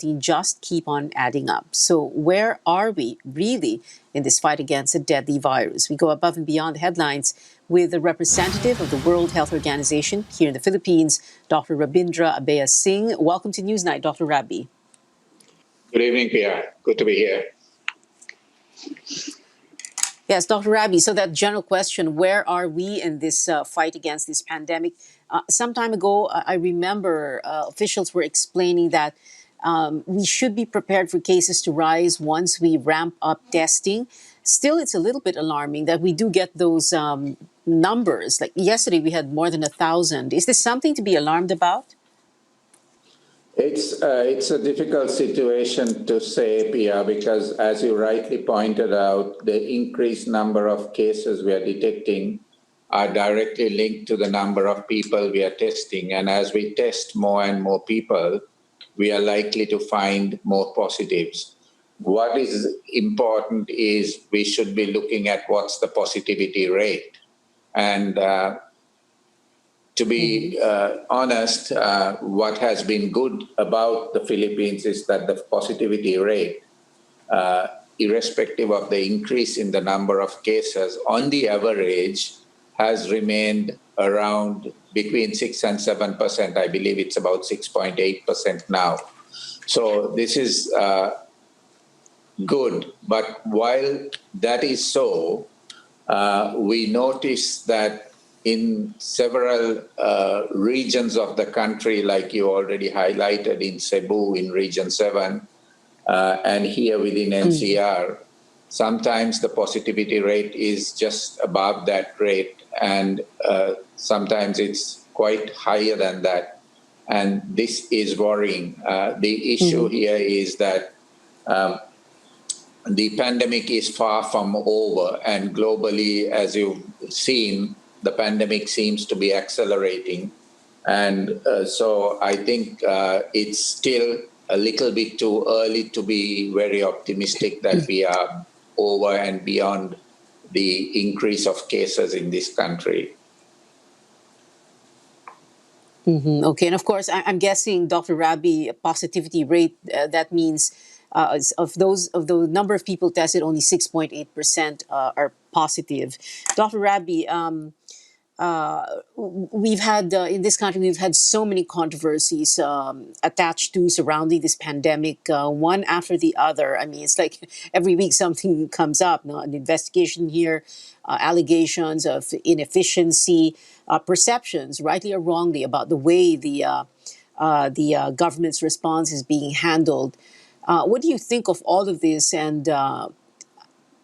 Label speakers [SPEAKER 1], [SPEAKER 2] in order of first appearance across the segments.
[SPEAKER 1] COVID-19 just keep on adding up. So where are we really in this fight against a deadly virus? We go above and beyond the headlines with a representative of the World Health Organization here in the Philippines, Dr. Rabindra Abeyasinghe. Welcome to Newsnight, Dr. Rabi.
[SPEAKER 2] Good evening, Pia. Good to be here.
[SPEAKER 1] Yes, Dr. Rabi, so that general question, where are we in this fight against this pandemic? Some time ago, I remember officials were explaining that we should be prepared for cases to rise once we ramp up testing. Still, it's a little bit alarming that we do get those numbers. Like yesterday, we had more than 1,000. Is this something to be alarmed about?
[SPEAKER 2] It's a difficult situation to say, Pia, because as you rightly pointed out, the increased number of cases we are detecting are directly linked to the number of people we are testing. And as we test more and more people, we are likely to find more positives. What is important is we should be looking at what's the positivity rate. And to be honest, what has been good about the Philippines is that the positivity rate, irrespective of the increase in the number of cases, on the average has remained around between 6 and 7%. I believe it's about 6.8% now. So this is good. But while that is so, we notice that in several regions of the country, like you already highlighted in Cebu in Region 7, and here within NCR, sometimes the positivity rate is just above that rate, and sometimes it's quite higher than that. And this is worrying. The issue here is that the pandemic is far from over, and globally, as you've seen, the pandemic seems to be accelerating. And so I think it's still a little bit too early to be very optimistic that we are over and beyond the increase of cases in this country.
[SPEAKER 1] Okay, and of course, I'm guessing, Dr. Rabi, a positivity rate, that means of the number of people tested, only 6.8% are positive. Dr. Rabi, we've had in this country, we've had so many controversies attached to surrounding this pandemic, one after the other. I mean, it's like every week something comes up. No? An investigation here, allegations of inefficiency, perceptions, rightly or wrongly, about the way the government's response is being handled. What do you think of all of this? And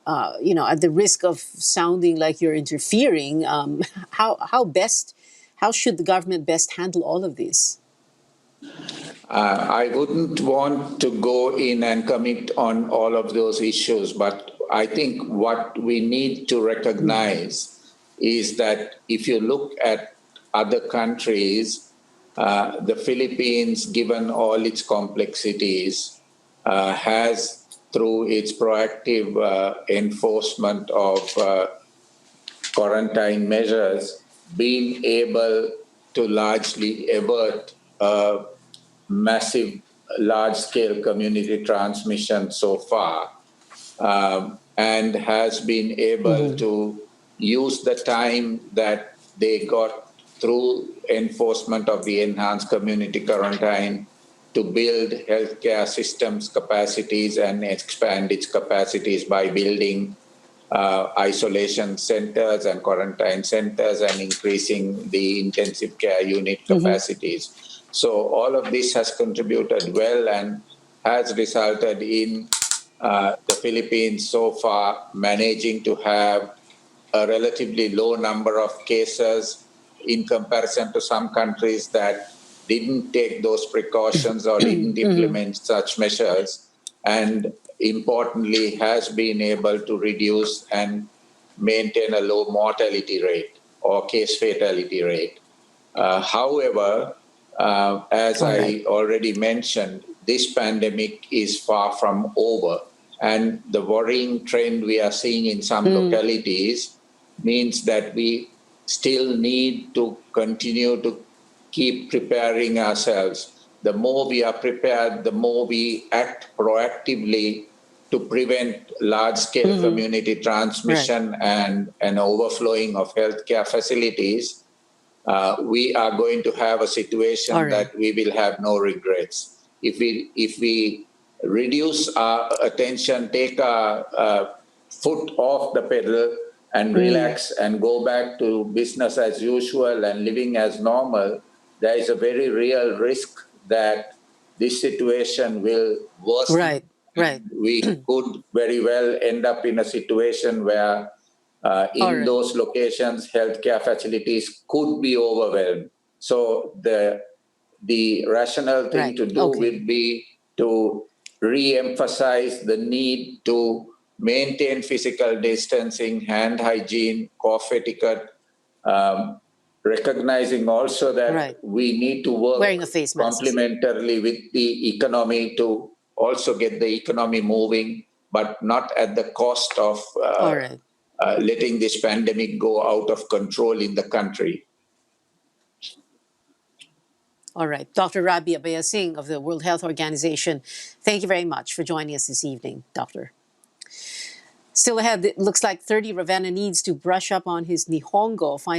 [SPEAKER 1] at the risk of sounding like you're interfering, how should the government best handle all of this?
[SPEAKER 2] I wouldn't want to go in and commit on all of those issues, but I think what we need to recognize is that if you look at other countries, the Philippines, given all its complexities, has, through its proactive enforcement of quarantine measures, been able to largely avert massive, large-scale community transmission so far, and has been able to use the time that they got through enforcement of the enhanced community quarantine to build healthcare systems capacities and expand its capacities by building isolation centers and quarantine centers and increasing the intensive care unit capacities. So all of this has contributed well and has resulted in the Philippines so far managing to have a relatively low number of cases in comparison to some countries that didn't take those precautions or didn't implement such measures, and importantly has been able to reduce and maintain a low mortality rate or case fatality rate. However, as I already mentioned, this pandemic is far from over, and the worrying trend we are seeing in some localities means that we still need to continue to keep preparing ourselves the more we are prepared, the more we act proactively to prevent large-scale community transmission and an overflowing of healthcare facilities, we are going to have a situation that we will have no regrets. If we reduce our attention, take our foot off the pedal and relax and go back to business as usual and living as normal, there is a very real risk that this situation will worsen.
[SPEAKER 1] Right, right.
[SPEAKER 2] We could very well end up in a situation where in those locations, healthcare facilities could be overwhelmed. So the rational thing to do would be to re-emphasize the need to maintain physical distancing, hand hygiene, cough etiquette, recognizing also that we need to work
[SPEAKER 1] wearing a face mask
[SPEAKER 2] complementarily with the economy to also get the economy moving, but not at the cost of letting this pandemic go out of control in the country.
[SPEAKER 1] All right. Dr. Rabindra Abeyasinghe of the World Health Organization, thank you very much for joining us this evening, Doctor. Still ahead, it looks like 30 Ravenna needs to brush up on his Nihongo. Find